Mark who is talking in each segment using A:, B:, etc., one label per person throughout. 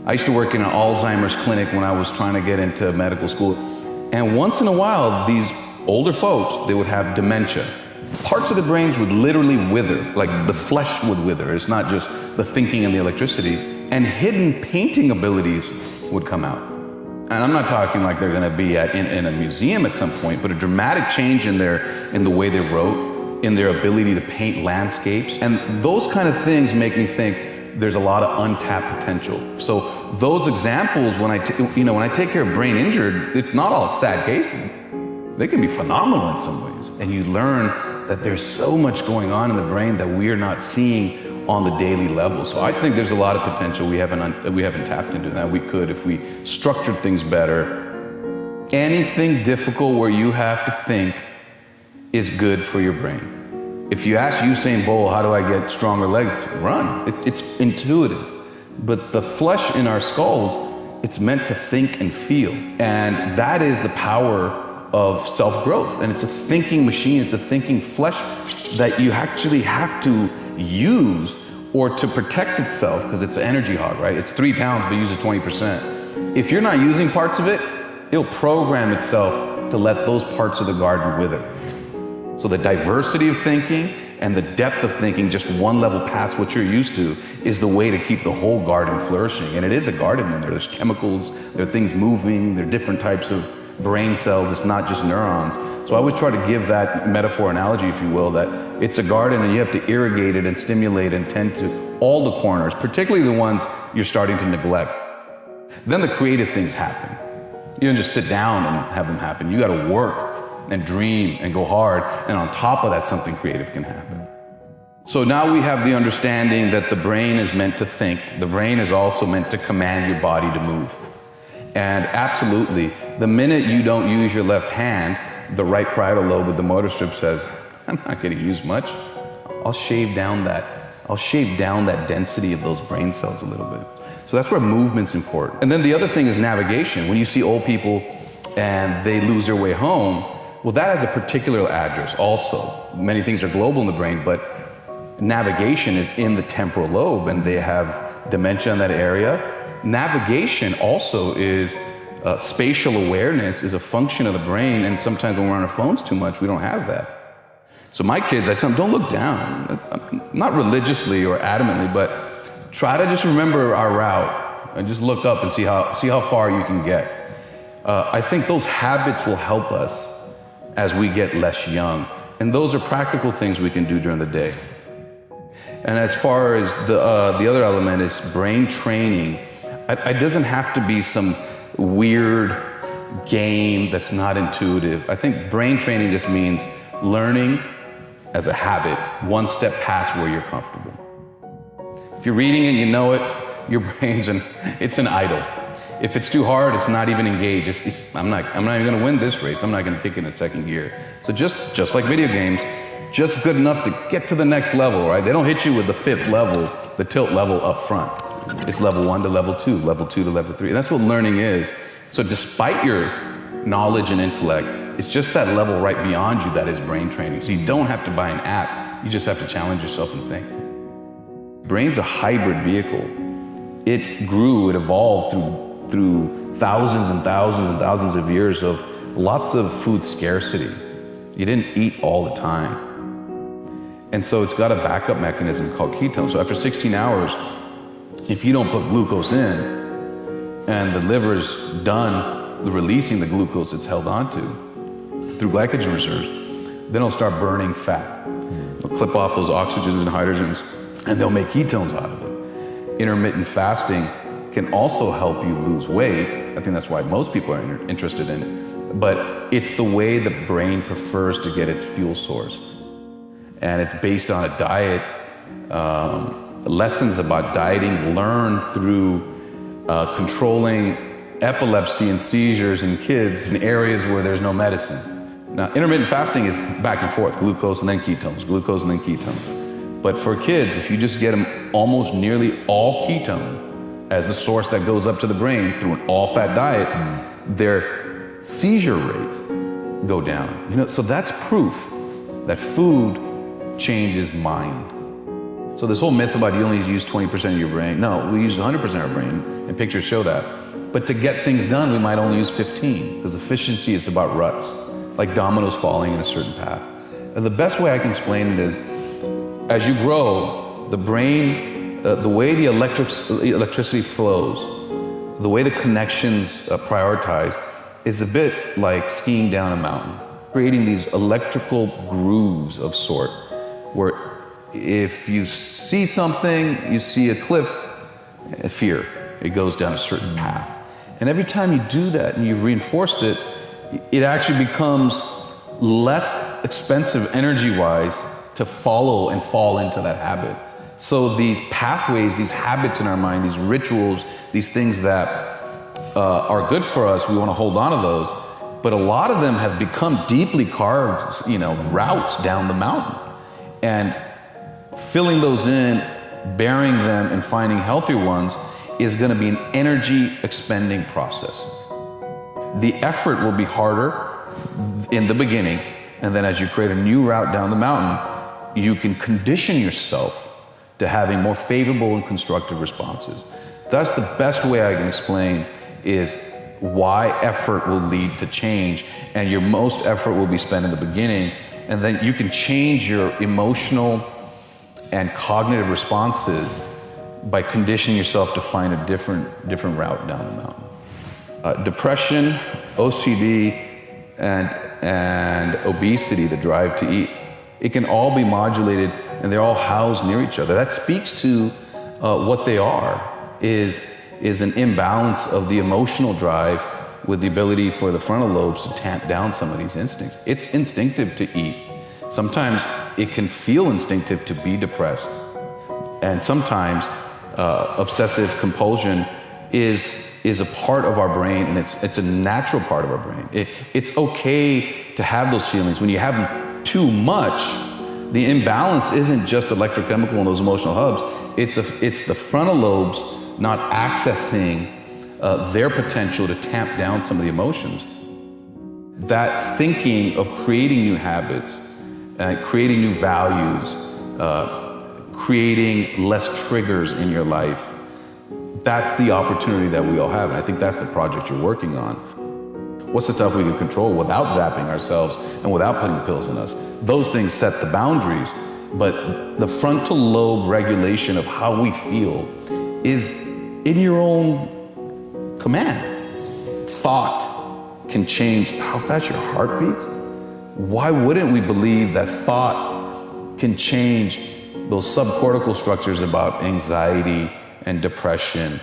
A: I used to work in an Alzheimer's clinic when I was trying to get into medical school. And once in a while, these older folks, they would have dementia. Parts of the brains would literally wither, like the flesh would wither. It's not just the thinking and the electricity. And hidden painting abilities would come out. And I'm not talking like they're gonna be in a museum at some point, but a dramatic change in the way they wrote, in their ability to paint landscapes. And those kind of things make me think there's a lot of untapped potential. So those examples, when I take care of brain injured, it's not all sad cases. They can be phenomenal in some ways. And you learn that there's so much going on in the brain that we are not seeing on the daily level. So I think there's a lot of potential we haven't tapped into that we could if we structured things better. Anything difficult where you have to think is good for your brain. If you ask Usain Bolt, how do I get stronger legs? Run. It's intuitive. But the flesh in our skulls, it's meant to think and feel. And that is the power of self-growth. And it's a thinking machine, it's a thinking flesh that you actually have to use or to protect itself, because it's an energy hog, right? It's 3 pounds but uses 20%. If you're not using parts of it, it'll program itself to let those parts of the garden wither. So the diversity of thinking and the depth of thinking, just one level past what you're used to, is the way to keep the whole garden flourishing. And it is a garden in there. There's chemicals, there are things moving, there are different types of brain cells, it's not just neurons. So I always try to give that metaphor analogy, if you will, that it's a garden and you have to irrigate it and stimulate and tend to all the corners, particularly the ones you're starting to neglect. Then the creative things happen. You don't just sit down and have them happen. You gotta work and dream and go hard, and on top of that, something creative can happen. So now we have the understanding that the brain is meant to think. The brain is also meant to command your body to move. And absolutely, the minute you don't use your left hand, the right parietal lobe of the motor strip says, I'm not gonna use much. I'll shave down that density of those brain cells a little bit. So that's where movement's important. And then the other thing is navigation. When you see old people and they lose their way home, well, that has a particular address also. Many things are global in the brain, but navigation is in the temporal lobe, and they have dementia in that area. Navigation also is spatial awareness, is a function of the brain, and sometimes when we're on our phones too much, we don't have that. So my kids, I tell them, don't look down. Not religiously or adamantly, but try to just remember our route and just look up and see how far you can get. I think those habits will help us as we get less young. And those are practical things we can do during the day. And as far as the other element is brain training, it doesn't have to be some weird game that's not intuitive. I think brain training just means learning as a habit, one step past where you're comfortable. If you're reading it, you know it, your brain's it's an idle. If it's too hard, it's not even engaged. I'm not even gonna win this race. I'm not gonna kick it in second gear. So just like video games, just good enough to get to the next level, right? They don't hit you with the 5th level, the tilt level up front. It's level 1 to level 2 to level 3. And that's what learning is. So despite your knowledge and intellect, it's just that level right beyond you that is brain training. So you don't have to buy an app. You just have to challenge yourself and think. Brain's a hybrid vehicle. It grew, it evolved through thousands and thousands and thousands of years of lots of food scarcity. You didn't eat all the time. And so it's got a backup mechanism called ketones. So after 16 hours, if you don't put glucose in and the liver's done releasing the glucose it's held onto through glycogen reserves, then it'll start burning fat. It'll clip off those oxygens and hydrogens, and they'll make ketones out of it. Intermittent fasting can also help you lose weight. I think that's why most people are interested in it. But it's the way the brain prefers to get its fuel source. And it's based on a diet. Lessons about dieting learned through controlling epilepsy and seizures in kids in areas where there's no medicine. Now, intermittent fasting is back and forth, glucose and then ketones, glucose and then ketones. But for kids, if you just get them almost nearly all ketone as the source that goes up to the brain through an all-fat diet, their seizure rates go down. So that's proof that food changes mind. So this whole myth about you only use 20% of your brain, no, we use 100% of our brain, and pictures show that. But to get things done, we might only use 15, because efficiency is about ruts, like dominoes falling in a certain path. And the best way I can explain it is, as you grow, the brain, the way the electricity flows, the way the connections prioritize, is a bit like skiing down a mountain, creating these electrical grooves of sort, where if you see something, you see a cliff, fear, it goes down a certain path. And every time you do that and you've reinforced it, it actually becomes less expensive energy-wise to follow and fall into that habit. So these pathways, these habits in our mind, these rituals, these things that are good for us, we want to hold on to those. But a lot of them have become deeply carved, routes down the mountain. And filling those in, bearing them, and finding healthier ones is going to be an energy expending process. The effort will be harder in the beginning, and then as you create a new route down the mountain, you can condition yourself to having more favorable and constructive responses. That's the best way I can explain is why effort will lead to change, and your most effort will be spent in the beginning, and then you can change your emotional and cognitive responses by conditioning yourself to find a different route down the mountain. Depression, OCD, and obesity, the drive to eat, it can all be modulated, and they're all housed near each other. That speaks to what they are, is an imbalance of the emotional drive with the ability for the frontal lobes to tamp down some of these instincts. It's instinctive to eat. Sometimes it can feel instinctive to be depressed. And sometimes obsessive compulsion is a part of our brain, and it's a natural part of our brain. It's okay to have those feelings. When you have them too much, the imbalance isn't just electrochemical in those emotional hubs. It's the frontal lobes not accessing their potential to tamp down some of the emotions. That thinking of creating new habits, creating new values, creating less triggers in your life, that's the opportunity that we all have. And I think that's the project you're working on. What's the stuff we can control without zapping ourselves and without putting pills in us? Those things set the boundaries, but the frontal lobe regulation of how we feel is in your own command. Thought can change how fast your heart beats. Why wouldn't we believe that thought can change those subcortical structures about anxiety and depression?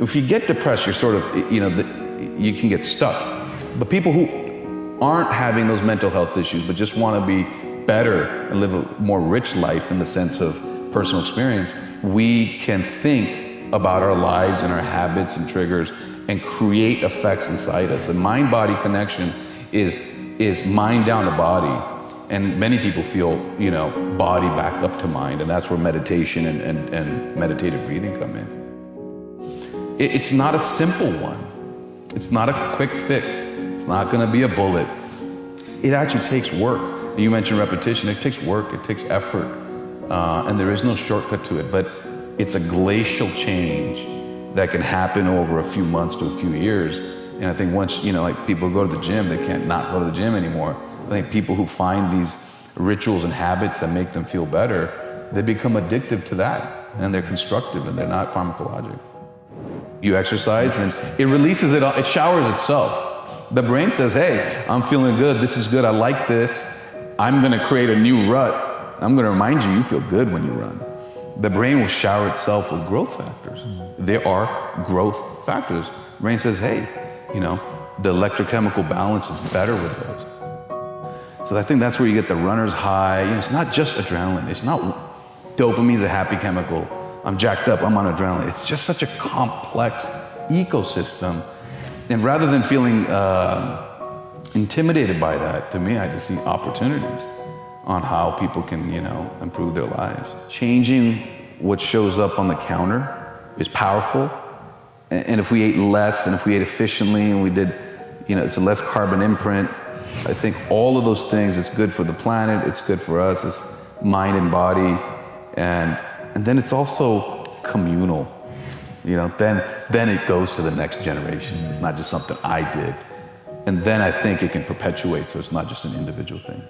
A: If you get depressed, you're sort of, you can get stuck. But people who aren't having those mental health issues, but just want to be better and live a more rich life in the sense of personal experience, we can think about our lives and our habits and triggers and create effects inside us. The mind-body connection is mind down to body. And many people feel, body back up to mind, and that's where meditation and meditative breathing come in. It's not a simple one. It's not a quick fix. It's not gonna be a bullet. It actually takes work. You mentioned repetition. It takes work, it takes effort, and there is no shortcut to it, but it's a glacial change that can happen over a few months to a few years. And I think once, like people go to the gym, they can't not go to the gym anymore. I think people who find these rituals and habits that make them feel better, they become addictive to that, and they're constructive and they're not pharmacologic. You exercise and it releases it, it showers itself. The brain says, hey, I'm feeling good, this is good, I like this. I'm gonna create a new rut. I'm gonna remind you, you feel good when you run. The brain will shower itself with growth factors. There are growth factors. The brain says, hey, the electrochemical balance is better with those. So I think that's where you get the runner's high. It's not just adrenaline. It's not dopamine's a happy chemical. I'm jacked up, I'm on adrenaline. It's just such a complex ecosystem. And rather than feeling intimidated by that, to me, I just see opportunities on how people can, improve their lives. Changing what shows up on the counter is powerful. And if we ate less, and if we ate efficiently, and we did, it's a less carbon imprint, I think all of those things, it's good for the planet, it's good for us, it's mind and body, and And then it's also communal. You know, then it goes to the next generations. It's not just something I did. And then I think it can perpetuate, so it's not just an individual thing.